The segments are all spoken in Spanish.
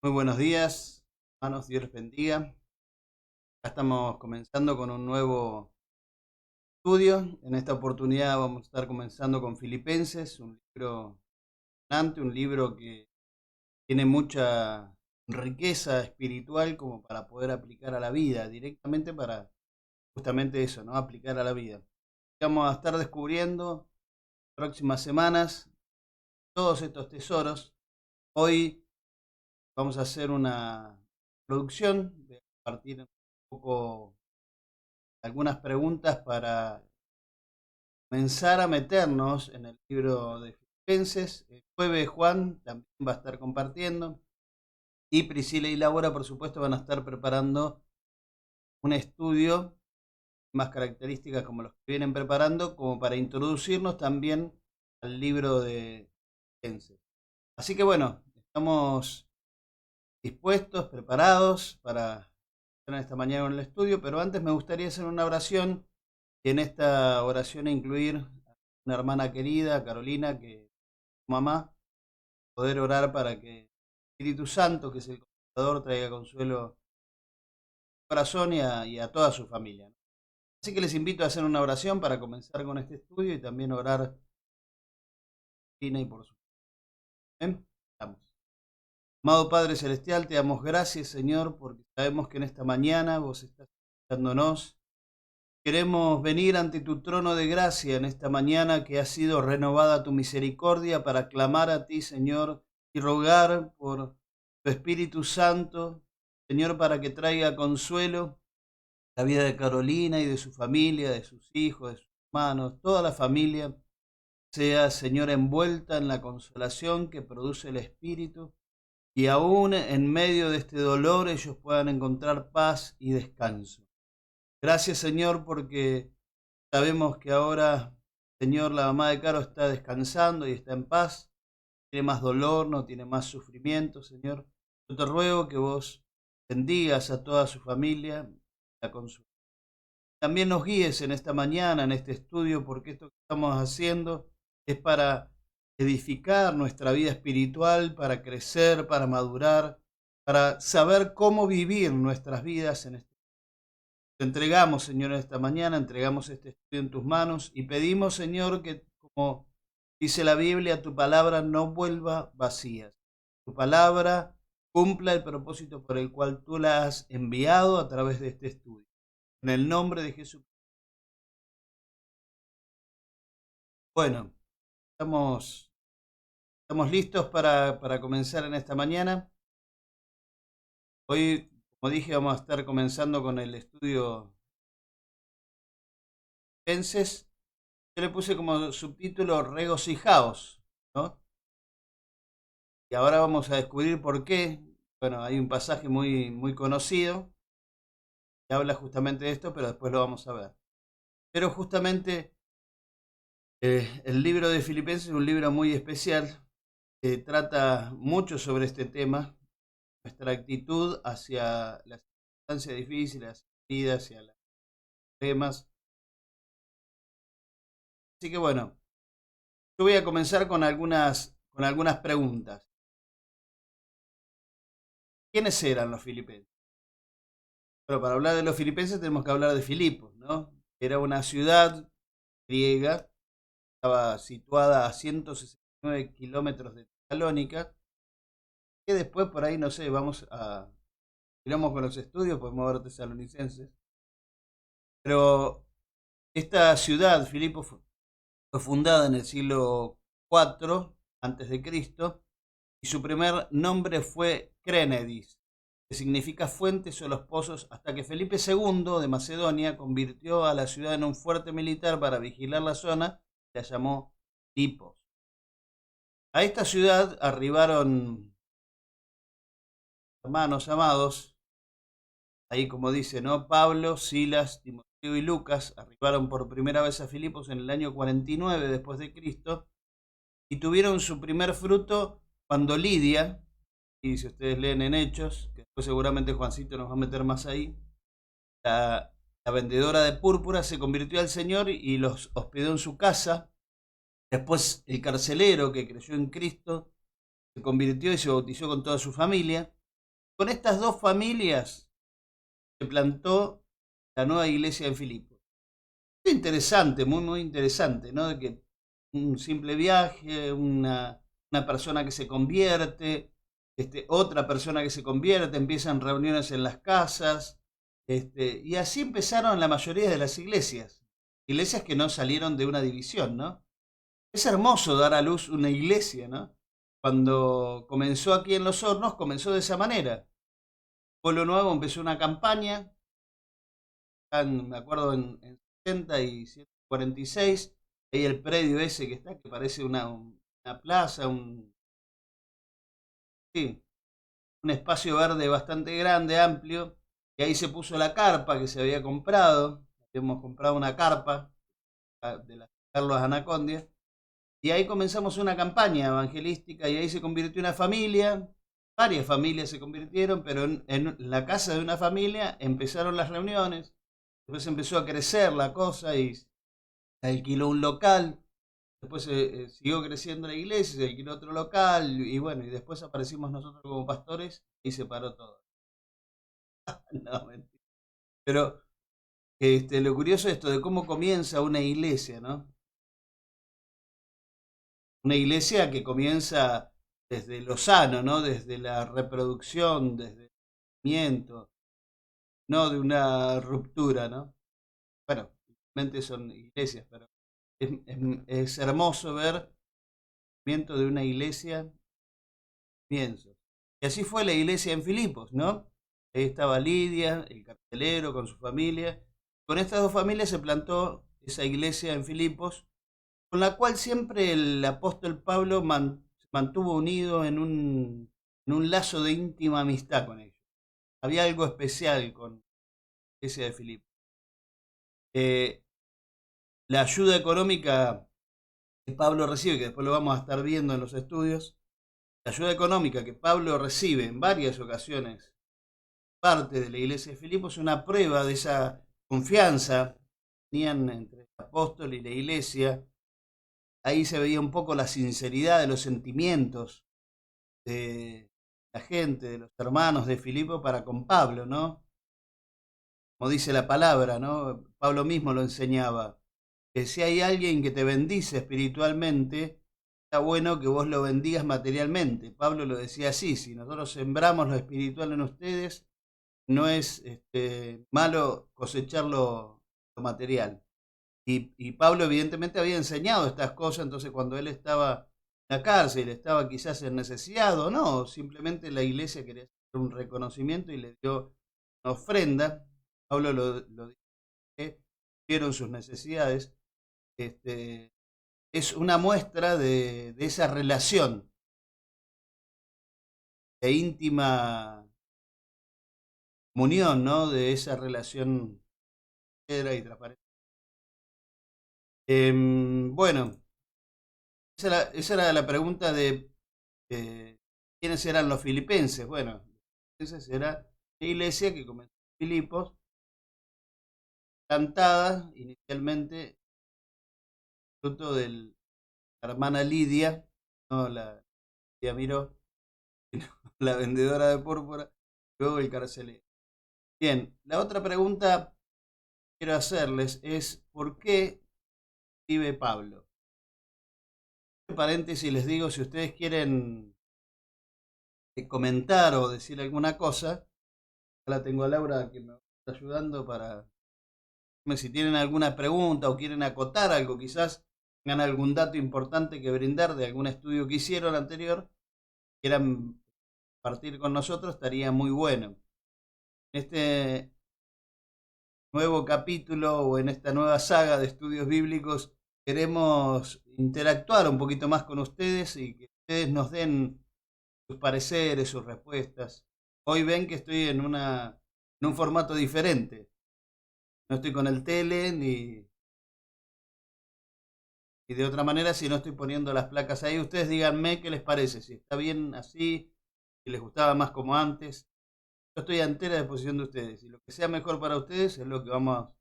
Muy buenos días, hermanos, Dios les bendiga. Acá estamos comenzando con un nuevo estudio. En esta oportunidad vamos a estar comenzando con Filipenses, un libro fascinante, un libro que tiene mucha riqueza espiritual como para poder aplicar a la vida, directamente para justamente eso, ¿no? Aplicar a la vida. Vamos a estar descubriendo próximas semanas todos estos tesoros. Hoy vamos a hacer una producción, voy a compartir un poco algunas preguntas para comenzar a meternos en el libro de Filipenses. El jueves Juan también va a estar compartiendo y Priscila y Laura, por supuesto, van a estar preparando un estudio más características como los que vienen preparando, como para introducirnos también al libro de Filipenses. Así que bueno, estamos dispuestos, preparados para estar esta mañana en el estudio, pero antes me gustaría hacer una oración y en esta oración incluir a una hermana querida, Carolina, que es su mamá, poder orar para que el Espíritu Santo, que es el Consolador, traiga consuelo a su corazón y a toda su familia. Así que les invito a hacer una oración para comenzar con este estudio y también orar por Carolina y por su familia. Vamos. Amado Padre Celestial, te damos gracias, Señor, porque sabemos que en esta mañana vos estás escuchándonos. Queremos venir ante tu trono de gracia en esta mañana que ha sido renovada tu misericordia para clamar a ti, Señor, y rogar por tu Espíritu Santo, Señor, para que traiga consuelo a la vida de Carolina y de su familia, de sus hijos, de sus hermanos, toda la familia sea, Señor, envuelta en la consolación que produce el Espíritu y aún en medio de este dolor ellos puedan encontrar paz y descanso. Gracias, Señor, porque sabemos que ahora, Señor, la mamá de Caro está descansando y está en paz. No tiene más dolor, no tiene más sufrimiento, Señor. Yo te ruego que vos bendigas a toda su familia, la consuelo. También nos guíes en esta mañana, en este estudio, porque esto que estamos haciendo es para edificar nuestra vida espiritual, para crecer, para madurar, para saber cómo vivir nuestras vidas en este. Te entregamos, Señor, esta mañana, entregamos este estudio en tus manos y pedimos, Señor, que como dice la Biblia, tu palabra no vuelva vacía. Tu palabra cumpla el propósito por el cual tú la has enviado a través de este estudio. En el nombre de Jesús. Bueno, estamos, estamos listos para comenzar en esta mañana. Hoy, como dije, vamos a estar comenzando con el estudio Filipenses. Yo le puse como subtítulo regocijaos, ¿no? Y ahora vamos a descubrir por qué. Bueno, hay un pasaje muy conocido que habla justamente de esto, pero después lo vamos a ver. Pero justamente el libro de Filipenses es un libro muy especial que trata mucho sobre este tema, nuestra actitud hacia las circunstancias difíciles, hacia la vida, hacia los problemas. Así que bueno, yo voy a comenzar con algunas preguntas. ¿Quiénes eran los filipenses? Bueno, para hablar de los filipenses tenemos que hablar de Filipos, ¿no? Era una ciudad griega, estaba situada a 169 kilómetros de Tesalónica, que después por ahí, no sé, miramos con los estudios, podemos ver tesalonicenses, pero esta ciudad, Filipos, fue fundada en el siglo IV antes de Cristo y su primer nombre fue Crénedis, que significa fuentes o los pozos, hasta que Felipe II de Macedonia convirtió a la ciudad en un fuerte militar para vigilar la zona, y la llamó Filipos. A esta ciudad arribaron hermanos amados, ahí como dice, ¿no? Pablo, Silas, Timoteo y Lucas arribaron por primera vez a Filipos en el año 49 después de Cristo y tuvieron su primer fruto cuando Lidia, y si ustedes leen en Hechos, que después seguramente Juancito nos va a meter más ahí, la vendedora de púrpura se convirtió al Señor y los hospedó en su casa. Después el carcelero que creyó en Cristo se convirtió y se bautizó con toda su familia. Con estas dos familias se plantó la nueva iglesia en Filipos. Es interesante, muy, muy interesante, ¿no? De que un simple viaje, una persona que se convierte, otra persona que se convierte, empiezan reuniones en las casas, y así empezaron la mayoría de las iglesias. Iglesias que no salieron de una división, ¿no? Es hermoso dar a luz una iglesia, ¿no? Cuando comenzó aquí en Los Hornos, comenzó de esa manera. Pueblo Nuevo empezó una campaña, me acuerdo en 70 y 146, hay el predio ese que está, que parece una plaza, sí, un espacio verde bastante grande, amplio, y ahí se puso la carpa que se había comprado, habíamos comprado una carpa de la Carlos Anacondia, y ahí comenzamos una campaña evangelística y ahí se convirtió una familia, varias familias se convirtieron, pero en la casa de una familia empezaron las reuniones, después empezó a crecer la cosa y se alquiló un local, después siguió creciendo la iglesia, se alquiló otro local y bueno, y después aparecimos nosotros como pastores y se paró todo. No, mentira. Pero lo curioso es esto de cómo comienza una iglesia, ¿no? Una iglesia que comienza desde lo sano, ¿no? Desde la reproducción, desde el crecimiento, no de una ruptura, ¿no? Bueno, realmente son iglesias, pero es hermoso ver el crecimiento de una iglesia, comienzo. Y así fue la iglesia en Filipos, ¿no? Ahí estaba Lidia, el carcelero, con su familia. Con estas dos familias se plantó esa iglesia en Filipos, con la cual siempre el apóstol Pablo se mantuvo unido en un lazo de íntima amistad con ellos. Había algo especial con la iglesia de Filipos. Eh, la ayuda económica que Pablo recibe, que después lo vamos a estar viendo en los estudios, la ayuda económica que Pablo recibe en varias ocasiones parte de la iglesia de Filipos es una prueba de esa confianza que tenían entre el apóstol y la iglesia. Ahí se veía un poco la sinceridad de los sentimientos de la gente, de los hermanos de Filipo para con Pablo, ¿no? Como dice la palabra, ¿no? Pablo mismo lo enseñaba, que si hay alguien que te bendice espiritualmente, está bueno que vos lo bendigas materialmente. Pablo lo decía así, si nosotros sembramos lo espiritual en ustedes, no es malo cosechar lo material. Y Pablo evidentemente había enseñado estas cosas, entonces cuando él estaba en la cárcel, estaba quizás en necesidad o no, simplemente la iglesia quería hacer un reconocimiento y le dio una ofrenda. Pablo lo dice, vieron sus necesidades. Este, es una muestra de esa relación de íntima comunión, ¿no? De esa relación sincera y transparente. Bueno, esa era la pregunta de quiénes eran los filipenses. Bueno, los filipenses era la iglesia que comenzó en Filipos, plantada inicialmente fruto de la hermana Lidia, no la Lidia Miró, sino la vendedora de púrpura, luego el carcelero. Bien, la otra pregunta que quiero hacerles es ¿por qué escribe Pablo? En paréntesis les digo, si ustedes quieren comentar o decir alguna cosa, la tengo a Laura que me está ayudando para si tienen alguna pregunta o quieren acotar algo, quizás tengan algún dato importante que brindar de algún estudio que hicieron anterior, quieran partir con nosotros, estaría muy bueno. En este nuevo capítulo o en esta nueva saga de estudios bíblicos queremos interactuar un poquito más con ustedes y que ustedes nos den sus pareceres, sus respuestas. Hoy ven que estoy en un formato diferente. No estoy con el tele ni y de otra manera si no estoy poniendo las placas ahí. Ustedes díganme qué les parece, si está bien así, si les gustaba más como antes. Yo estoy a entera disposición de ustedes y lo que sea mejor para ustedes es lo que vamos a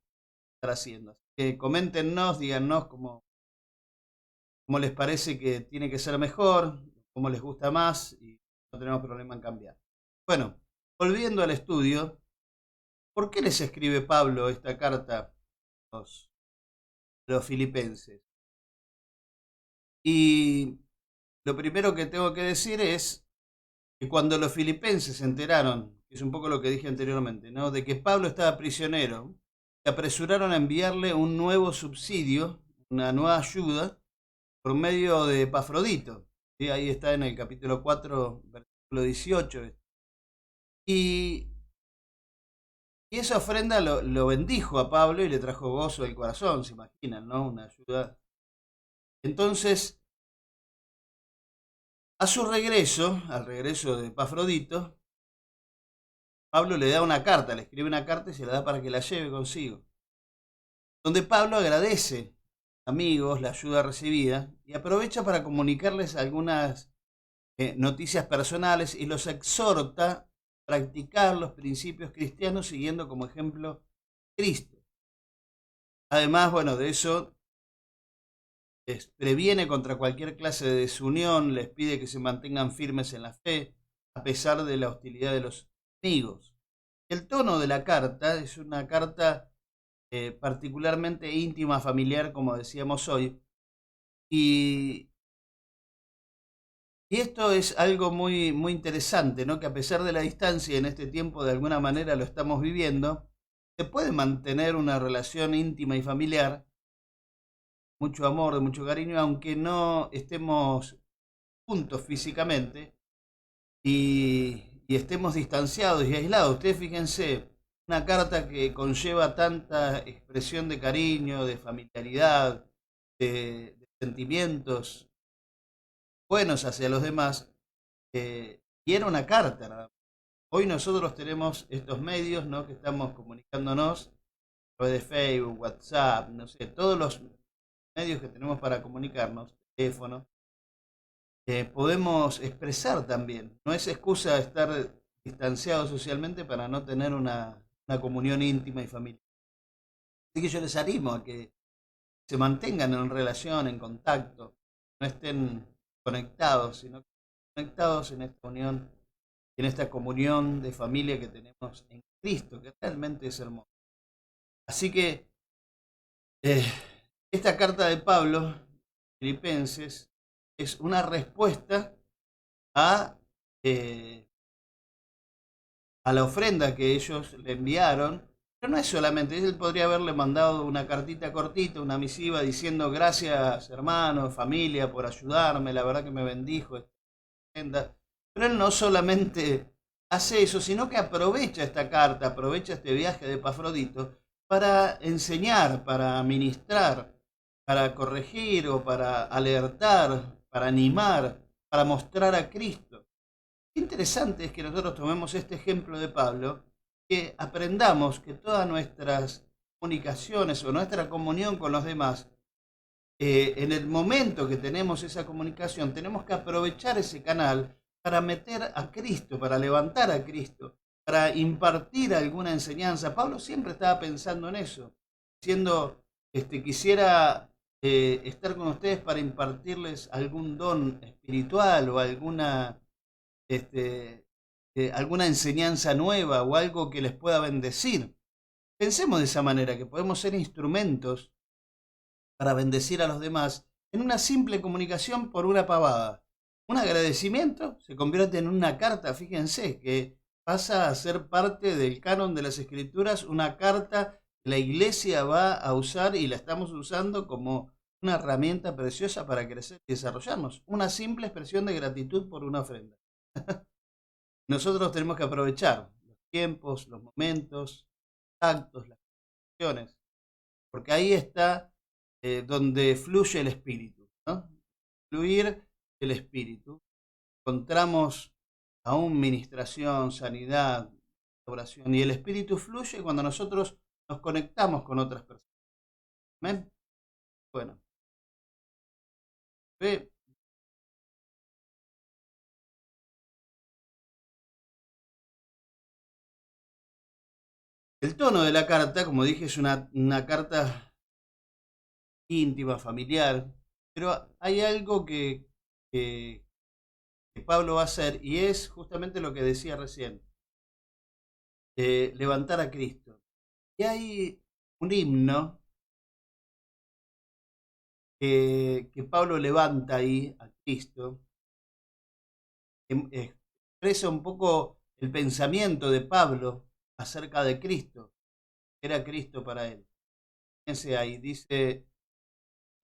estar haciendo. Así que coméntenos, díganos cómo les parece que tiene que ser mejor, cómo les gusta más y no tenemos problema en cambiar. Bueno, volviendo al estudio, ¿por qué les escribe Pablo esta carta a los filipenses? Y lo primero que tengo que decir es que cuando los filipenses se enteraron, que es un poco lo que dije anteriormente, ¿no?, de que Pablo estaba prisionero, se apresuraron a enviarle un nuevo subsidio, una nueva ayuda, por medio de Epafrodito. ¿Sí? Ahí está en el capítulo 4, versículo 18. Y, y esa ofrenda lo bendijo a Pablo y le trajo gozo al corazón, se imaginan, ¿no? Una ayuda. Entonces, a su regreso, al regreso de Epafrodito, Pablo le da una carta, le escribe una carta y se la da para que la lleve consigo, donde Pablo agradece amigos la ayuda recibida y aprovecha para comunicarles algunas noticias personales y los exhorta a practicar los principios cristianos siguiendo como ejemplo Cristo. Además, bueno, de eso les previene contra cualquier clase de desunión, les pide que se mantengan firmes en la fe, a pesar de la hostilidad de los enemigos. El tono de la carta es una carta particularmente íntima, familiar, como decíamos hoy, y, y esto es algo muy, muy interesante, ¿no? Que a pesar de la distancia, en este tiempo de alguna manera lo estamos viviendo, se puede mantener una relación íntima y familiar, mucho amor, de mucho cariño, aunque no estemos juntos físicamente y estemos distanciados y aislados. Ustedes fíjense, una carta que conlleva tanta expresión de cariño, de familiaridad, de sentimientos buenos hacia los demás, y era una carta nada más. Hoy nosotros tenemos estos medios, ¿no?, que estamos comunicándonos a través de Facebook, WhatsApp, no sé, todos los medios que tenemos para comunicarnos, teléfono, podemos expresar también. No es excusa estar distanciados socialmente para no tener una comunión íntima y familiar. Así que yo les animo a que se mantengan en relación, en contacto, no estén conectados, sino conectados en esta unión, en esta comunión de familia que tenemos en Cristo, que realmente es hermoso. Así que eh, esta carta de Pablo, Filipenses, es una respuesta a, eh, a la ofrenda que ellos le enviaron. Pero no es solamente, él podría haberle mandado una cartita cortita, una misiva diciendo gracias hermanos, familia, por ayudarme, la verdad que me bendijo esta ofrenda. Pero él no solamente hace eso, sino que aprovecha esta carta, aprovecha este viaje de Epafrodito para enseñar, para ministrar, para corregir o para alertar, para animar, para mostrar a Cristo. Qué interesante es que nosotros tomemos este ejemplo de Pablo, que aprendamos que todas nuestras comunicaciones o nuestra comunión con los demás, en el momento que tenemos esa comunicación, tenemos que aprovechar ese canal para meter a Cristo, para levantar a Cristo, para impartir alguna enseñanza. Pablo siempre estaba pensando en eso, diciendo, quisiera estar con ustedes para impartirles algún don espiritual o este, alguna enseñanza nueva o algo que les pueda bendecir. Pensemos de esa manera, que podemos ser instrumentos para bendecir a los demás en una simple comunicación por una pavada. Un agradecimiento se convierte en una carta, fíjense, que pasa a ser parte del canon de las Escrituras, una carta que la iglesia va a usar y la estamos usando como una herramienta preciosa para crecer y desarrollarnos. Una simple expresión de gratitud por una ofrenda. Nosotros tenemos que aprovechar los tiempos, los momentos, los actos, las acciones, porque ahí está donde fluye el espíritu, ¿no? Fluir el espíritu. Encontramos aún ministración, sanidad, oración, y el espíritu fluye cuando nosotros nos conectamos con otras personas. ¿Amén? Bueno, ve. El tono de la carta, como dije, es una carta íntima, familiar, pero hay algo que Pablo va a hacer y es justamente lo que decía recién. levantar a Cristo. Y hay un himno que Pablo levanta ahí a Cristo, que expresa un poco el pensamiento de Pablo acerca de Cristo, que era Cristo para él. Fíjense ahí, dice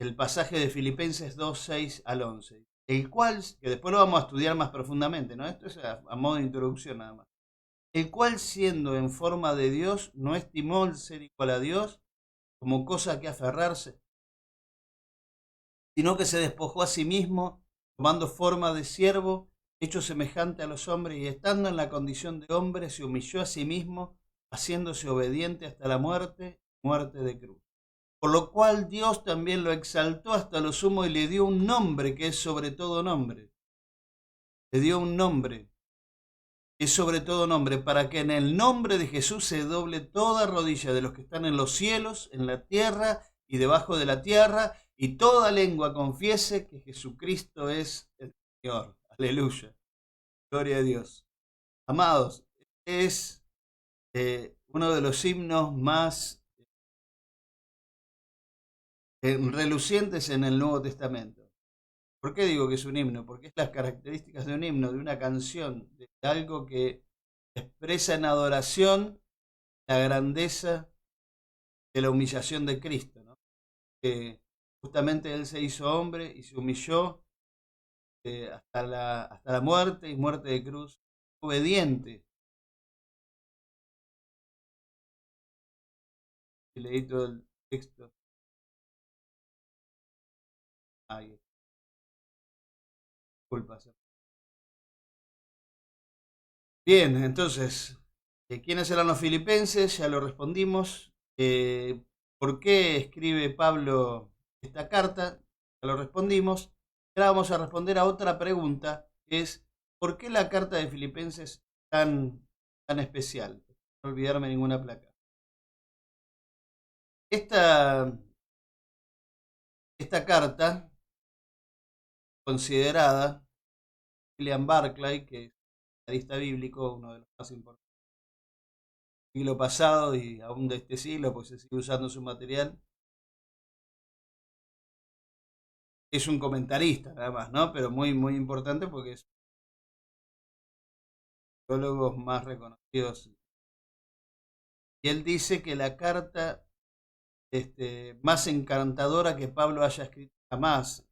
el pasaje de Filipenses 2, 6 al 11, el cual, que después lo vamos a estudiar más profundamente, ¿no? Esto es a modo de introducción nada más. El cual, siendo en forma de Dios, no estimó el ser igual a Dios como cosa que aferrarse, sino que se despojó a sí mismo, tomando forma de siervo, hecho semejante a los hombres, y estando en la condición de hombre, se humilló a sí mismo, haciéndose obediente hasta la muerte, muerte de cruz. Por lo cual Dios también lo exaltó hasta lo sumo y le dio un nombre que es sobre todo nombre. Le dio un nombre que es sobre todo nombre, para que en el nombre de Jesús se doble toda rodilla de los que están en los cielos, en la tierra y debajo de la tierra, y toda lengua confiese que Jesucristo es el Señor. Aleluya. Gloria a Dios. Amados, es uno de los himnos más relucientes en el Nuevo Testamento. ¿Por qué digo que es un himno? Porque es las características de un himno, de una canción, de algo que expresa en adoración la grandeza de la humillación de Cristo, ¿no? Que justamente Él se hizo hombre y se humilló hasta la muerte y muerte de cruz, obediente. Y leí todo el texto. Ay, disculpas. Bien, entonces, ¿quiénes eran los filipenses? Ya lo respondimos. ¿Por qué escribe Pablo esta carta? Ya lo respondimos. Ahora vamos a responder a otra pregunta, que es, ¿por qué la carta de Filipenses es tan especial? No olvidarme ninguna placa. Esta carta, considerada, William Barclay, que es un analista bíblico, uno de los más importantes del siglo pasado y aún de este siglo, pues se sigue usando su material, es un comentarista nada más, ¿no? Pero muy, muy importante porque es uno de los teólogos más reconocidos. Y él dice que la carta más encantadora que Pablo haya escrito jamás,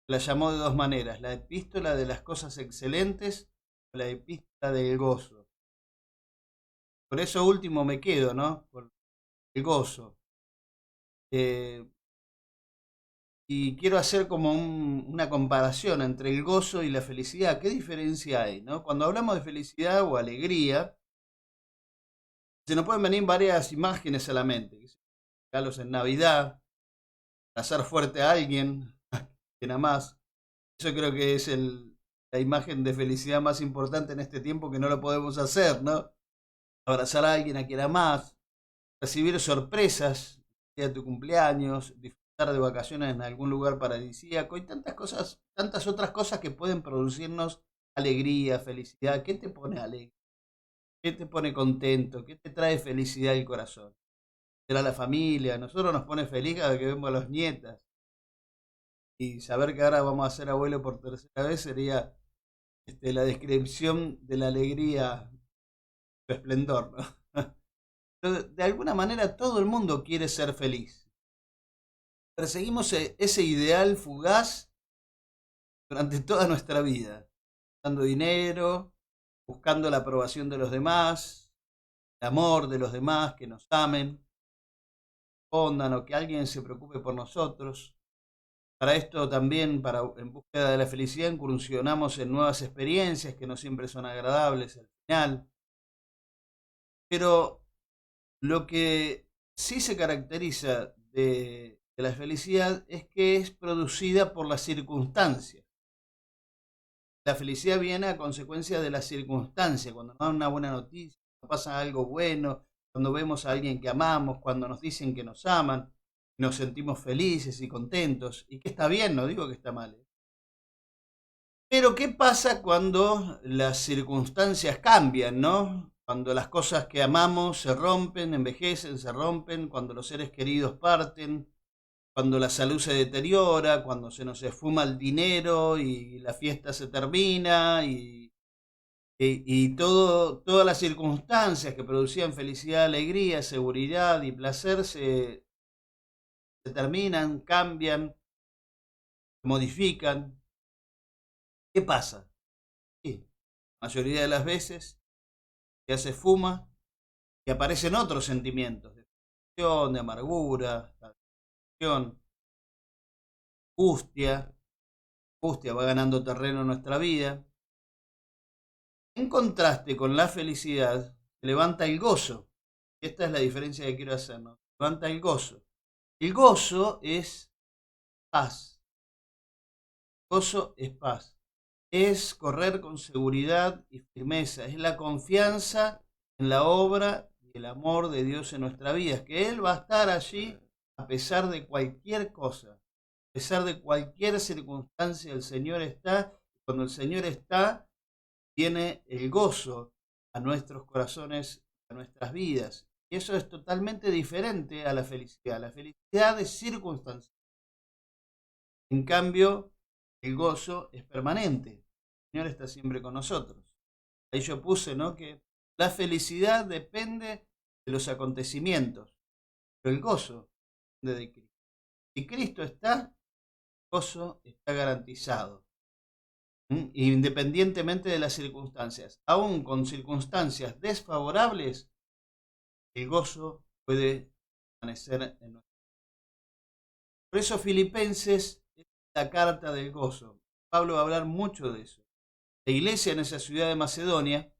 la llamó de dos maneras: la epístola de las cosas excelentes o la epístola del gozo. Por eso último me quedo, ¿no? Por el gozo. Eh, y quiero hacer como una comparación entre el gozo y la felicidad. ¿Qué diferencia hay, no? Cuando hablamos de felicidad o alegría, se nos pueden venir varias imágenes a la mente. Regalos en Navidad, hacer fuerte a alguien, que nada más. Eso creo que es la imagen de felicidad más importante en este tiempo, que no lo podemos hacer, ¿no? Abrazar a alguien a quien amás, recibir sorpresas, el día de tu cumpleaños, disfrutar de vacaciones en algún lugar paradisíaco y tantas cosas, tantas otras cosas que pueden producirnos alegría, felicidad. ¿Qué te pone alegre? ¿Qué te pone contento? ¿Qué te trae felicidad al corazón? Será la familia. A nosotros nos pone feliz cada vez que vemos a los nietas. Y saber que ahora vamos a ser abuelo por tercera vez sería la descripción de la alegría, su esplendor, ¿no? Pero de alguna manera todo el mundo quiere ser feliz. Perseguimos ese ideal fugaz durante toda nuestra vida, dando dinero, buscando la aprobación de los demás, el amor de los demás, que nos amen, respondan o que alguien se preocupe por nosotros. Para esto también, en búsqueda de la felicidad, incursionamos en nuevas experiencias que no siempre son agradables al final. Pero lo que sí se caracteriza de la felicidad es que es producida por las circunstancias. La felicidad viene a consecuencia de las circunstancias, cuando nos dan una buena noticia, cuando pasa algo bueno, cuando vemos a alguien que amamos, cuando nos dicen que nos aman, nos sentimos felices y contentos, y que está bien, no digo que está mal. Pero ¿qué pasa cuando las circunstancias cambian, no? cuando las cosas que amamos se rompen, envejecen, se rompen, cuando los seres queridos parten, cuando la salud se deteriora, cuando se nos esfuma el dinero y la fiesta se termina y todas las circunstancias que producían felicidad, alegría, seguridad y placer se terminan, cambian, se modifican. ¿Qué pasa? Sí, la mayoría de las veces ya se esfuma y aparecen otros sentimientos de frustración, de amargura, de adicción, angustia. Angustia va ganando terreno en nuestra vida. En contraste con la felicidad, se levanta el gozo. Esta es la diferencia que quiero hacer, ¿no? Levanta el gozo. El gozo es paz. El gozo es paz. Es correr con seguridad y firmeza. Es la confianza en la obra y el amor de Dios en nuestra vida. Es que Él va a estar allí a pesar de cualquier cosa. A pesar de cualquier circunstancia, el Señor está. Cuando el Señor está, viene el gozo a nuestros corazones, a nuestras vidas. Y eso es totalmente diferente a la felicidad. La felicidad es circunstancial. En cambio, el gozo es permanente. El Señor está siempre con nosotros. Ahí yo puse, ¿no?, que la felicidad depende de los acontecimientos, pero el gozo depende de Cristo. Si Cristo está, el gozo está garantizado. Independientemente de las circunstancias, aún con circunstancias desfavorables, el gozo puede permanecer en nosotros. Por eso Filipenses es la carta del gozo. Pablo va a hablar mucho de eso. La iglesia en esa ciudad de Macedonia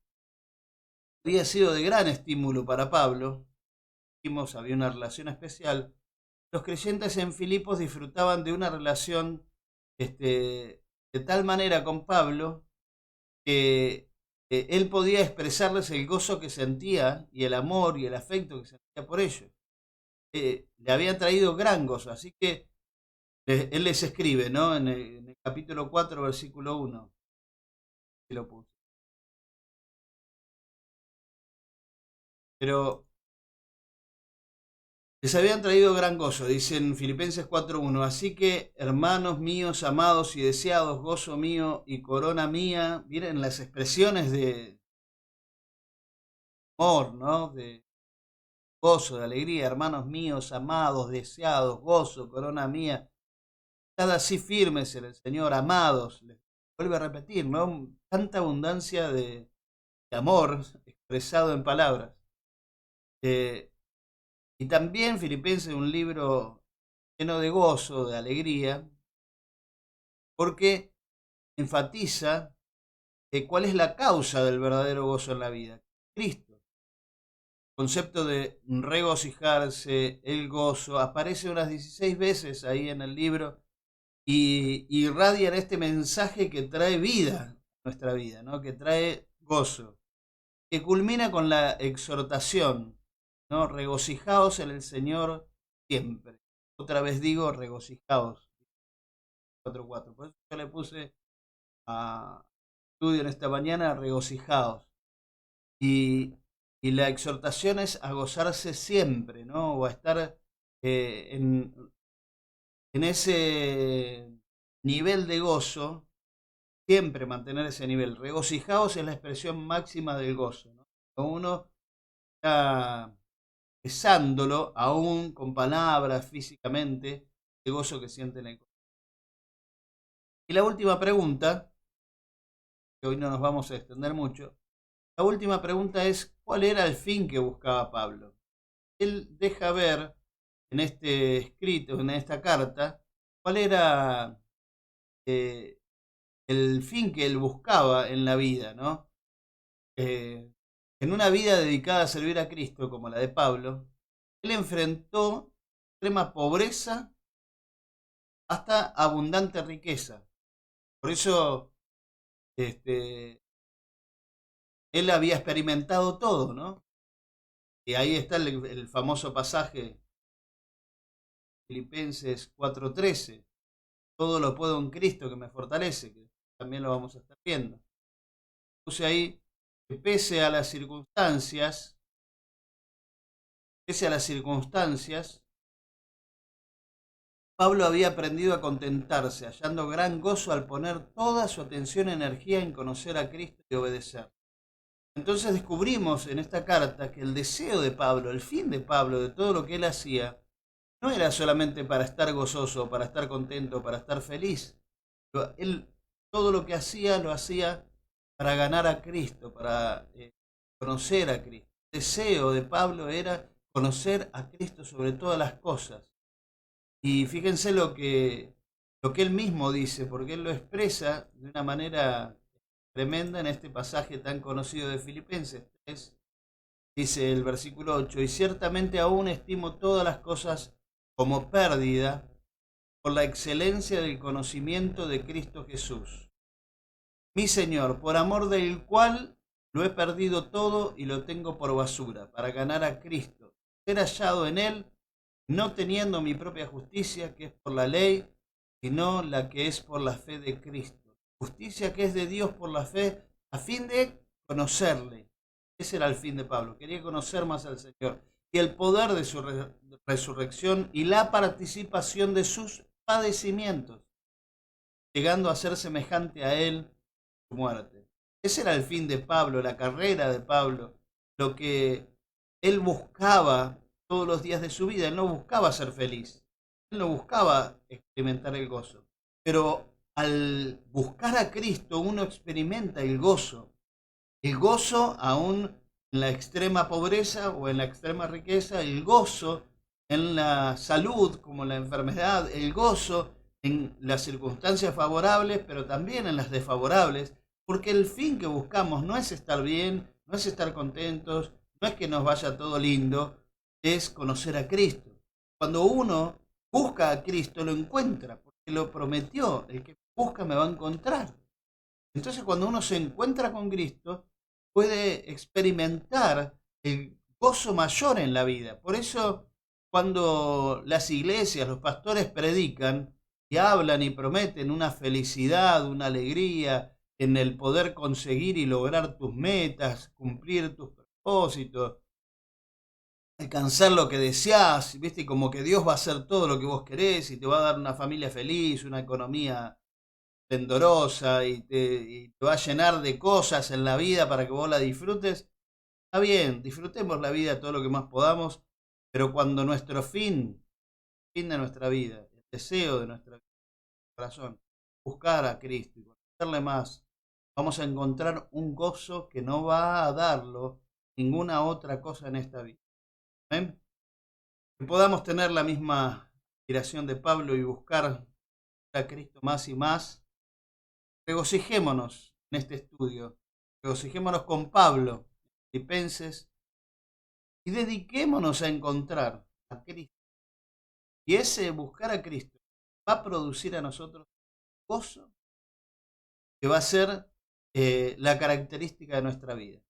había sido de gran estímulo para Pablo. Dijimos, había una relación especial. Los creyentes en Filipos disfrutaban de una relación de tal manera con Pablo que él podía expresarles el gozo que sentía y el amor y el afecto que sentía por ellos. Le había traído gran gozo, así que él les escribe, ¿no? En el capítulo 4, versículo 1. Y lo puse. Pero les habían traído gran gozo, dice en Filipenses 4:1. Así que, hermanos míos, amados y deseados, gozo mío y corona mía. Miren las expresiones de amor, ¿no? De gozo, de alegría, hermanos míos, amados, deseados, gozo, corona mía. Estad así firmes en el Señor, amados. Les vuelve a repetir, ¿no? Tanta abundancia de amor expresado en palabras. Y también Filipenses es un libro lleno de gozo, de alegría, porque enfatiza cuál es la causa del verdadero gozo en la vida. Cristo. El concepto de regocijarse, el gozo, aparece unas 16 veces ahí en el libro y irradian este mensaje que trae vida a nuestra vida, ¿no? Que trae gozo, que culmina con la exhortación, ¿no? Regocijaos en el Señor siempre. Otra vez digo, regocijaos. 4:4. Por eso yo le puse a estudio en esta mañana, regocijaos. Y, y la exhortación es a gozarse siempre, ¿no? O a estar en ese nivel de gozo, siempre mantener ese nivel. Regocijaos es la expresión máxima del gozo, ¿no? Cuando uno está expresándolo, aún con palabras, físicamente, el gozo que siente en el corazón. Y la última pregunta, que hoy no nos vamos a extender mucho, la última pregunta es, ¿cuál era el fin que buscaba Pablo? Él deja ver en este escrito, en esta carta, cuál era eh, el fin que él buscaba en la vida, ¿no? En una vida dedicada a servir a Cristo, como la de Pablo, él enfrentó extrema pobreza hasta abundante riqueza. Por eso él había experimentado todo, ¿no? Y ahí está el famoso pasaje, Filipenses 4:13. Todo lo puedo en Cristo que me fortalece, que también lo vamos a estar viendo. Puse ahí que pese a las circunstancias, Pablo había aprendido a contentarse, hallando gran gozo al poner toda su atención y energía en conocer a Cristo y obedecer. Entonces descubrimos en esta carta que el deseo de Pablo, el fin de Pablo, de todo lo que él hacía, no era solamente para estar gozoso, para estar contento, para estar feliz. Él todo lo que hacía lo hacía para ganar a Cristo, para conocer a Cristo. El deseo de Pablo era conocer a Cristo sobre todas las cosas. Y fíjense lo que él mismo dice, porque él lo expresa de una manera tremenda en este pasaje tan conocido de Filipenses 3. Dice el versículo 8, y ciertamente aún estimo todas las cosas como pérdida por la excelencia del conocimiento de Cristo Jesús, mi Señor, por amor del cual lo he perdido todo y lo tengo por basura, para ganar a Cristo, ser hallado en Él, no teniendo mi propia justicia, que es por la ley, sino la que es por la fe de Cristo. Justicia que es de Dios por la fe, a fin de conocerle. Ese era el fin de Pablo, quería conocer más al Señor. Y el poder de su resurrección y la participación de sus padecimientos, llegando a ser semejante a Él, su muerte. Ese era el fin de Pablo, la carrera de Pablo, lo que él buscaba todos los días de su vida. Él no buscaba ser feliz, él no buscaba experimentar el gozo. Pero al buscar a Cristo uno experimenta el gozo aún en la extrema pobreza o en la extrema riqueza, el gozo en la salud como en la enfermedad, el gozo en las circunstancias favorables, pero también en las desfavorables, porque el fin que buscamos no es estar bien, no es estar contentos, no es que nos vaya todo lindo, es conocer a Cristo. Cuando uno busca a Cristo, lo encuentra, porque lo prometió, el que busca me va a encontrar. Entonces cuando uno se encuentra con Cristo, puede experimentar el gozo mayor en la vida. Por eso cuando las iglesias, los pastores predican y hablan y prometen una felicidad, una alegría en el poder conseguir y lograr tus metas, cumplir tus propósitos, alcanzar lo que deseas, ¿viste? Como que Dios va a hacer todo lo que vos querés y te va a dar una familia feliz, una economía esplendorosa y te va a llenar de cosas en la vida para que vos la disfrutes. Está bien, disfrutemos la vida todo lo que más podamos, pero cuando nuestro fin de nuestra vida, el deseo de nuestra corazón, buscar a Cristo y conocerle más, vamos a encontrar un gozo que no va a darlo ninguna otra cosa en esta vida. ¿Ven? Que podamos tener la misma aspiración de Pablo y buscar a Cristo más y más. Regocijémonos en este estudio, regocijémonos con Pablo, Filipenses, y dediquémonos a encontrar a Cristo. Y ese buscar a Cristo va a producir a nosotros gozo que va a ser la característica de nuestra vida.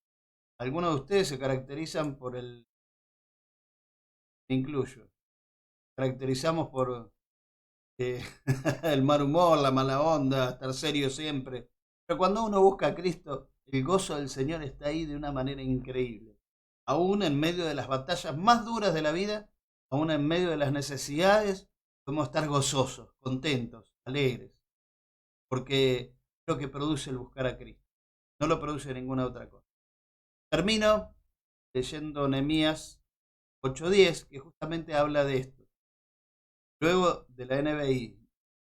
Algunos de ustedes se caracterizan por me incluyo, caracterizamos por el mal humor, la mala onda, estar serio siempre. Pero cuando uno busca a Cristo, el gozo del Señor está ahí de una manera increíble. Aún en medio de las batallas más duras de la vida, aún en medio de las necesidades, podemos estar gozosos, contentos, alegres. Porque es lo que produce el buscar a Cristo. No lo produce ninguna otra cosa. Termino leyendo Nehemías 8:10, que justamente habla de esto. Luego de la NBI,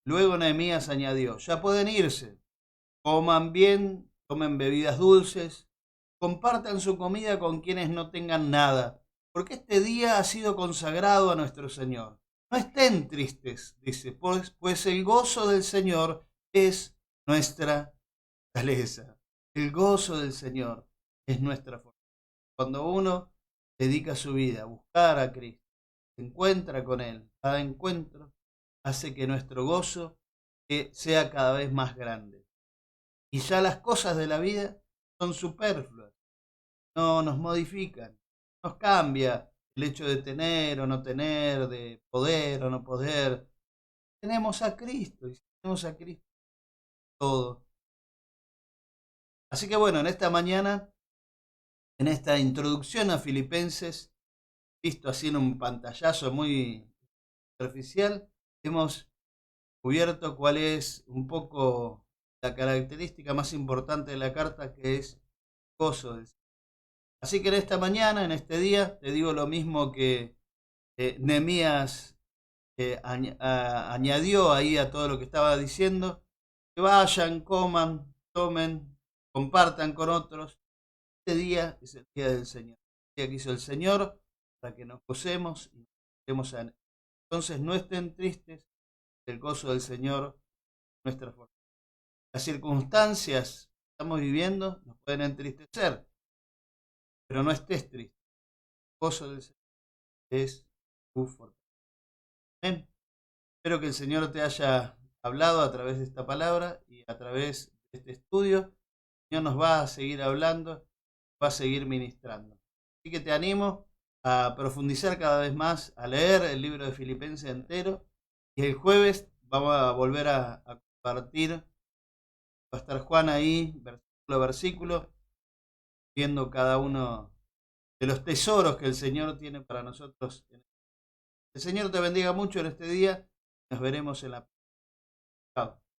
luego Nehemías añadió, ya pueden irse, coman bien, tomen bebidas dulces, compartan su comida con quienes no tengan nada, porque este día ha sido consagrado a nuestro Señor. No estén tristes, dice, pues el gozo del Señor es nuestra fortaleza. El gozo del Señor es nuestra fortaleza. Cuando uno dedica su vida a buscar a Cristo, se encuentra con Él, cada encuentro hace que nuestro gozo sea cada vez más grande. Y ya las cosas de la vida son superfluas, no nos modifican, nos cambia el hecho de tener o no tener, de poder o no poder. Tenemos a Cristo y si tenemos a Cristo todo. Así que bueno, en esta mañana En esta introducción a Filipenses, visto así en un pantallazo muy superficial, hemos cubierto cuál es un poco la característica más importante de la carta, que es gozo del Señor. Así que en esta mañana, en este día, te digo lo mismo que Nehemías añadió ahí a todo lo que estaba diciendo: que vayan, coman, tomen, compartan con otros. Este día es el día del Señor, el día que hizo el Señor para que nos gocemos y nos gocemos en él. Entonces no estén tristes, el gozo del Señor es nuestra fortaleza. Las circunstancias que estamos viviendo nos pueden entristecer, pero no estés triste. El gozo del Señor es tu fortaleza. Amén. Espero que el Señor te haya hablado a través de esta palabra y a través de este estudio. El Señor nos va a seguir hablando, va a seguir ministrando. Así que te animo a profundizar cada vez más, a leer el libro de Filipenses entero. Y el jueves vamos a volver a compartir. Va a estar Juan ahí, versículo a versículo, viendo cada uno de los tesoros que el Señor tiene para nosotros. El Señor te bendiga mucho en este día. Nos veremos en la próxima. Chao.